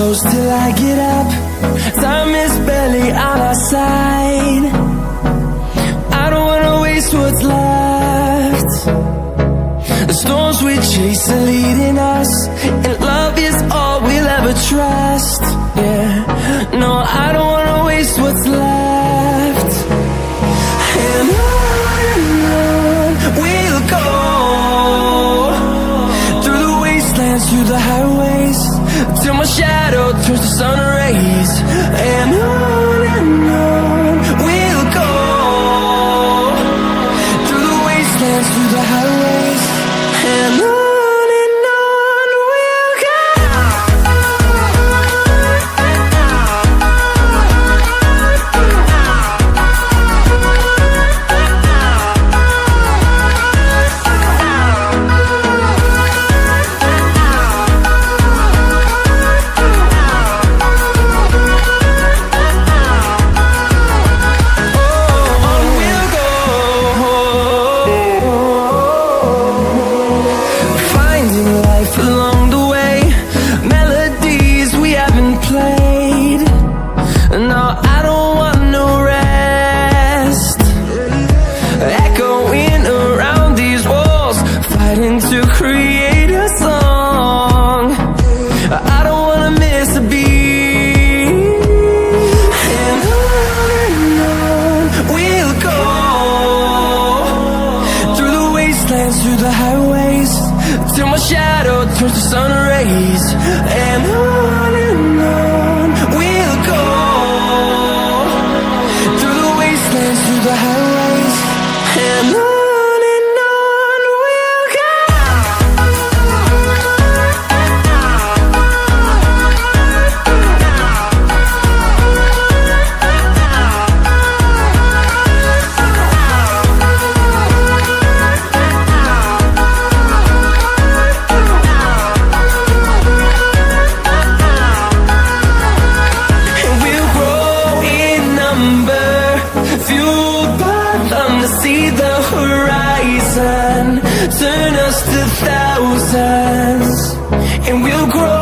close till I get up. Time is barely on our side. I don't wanna waste what's left. The storms we chase are leading us, and love is all we'll ever trust. Yeah, no, I don't wanna waste what's left. And on we'll go, through the wastelands, through the highways, till my shadow turns to sun rays. And on we'll go, through the wastelands, through the highways, and on we'll go. To create a song, I don't wanna miss a beat. And on we'll go, through the wastelands, through the highways, till my shadow turns to sun rays. And on we'll go, through the wastelands, through the highways, and on. See the horizon turn us to thousands, and we'll grow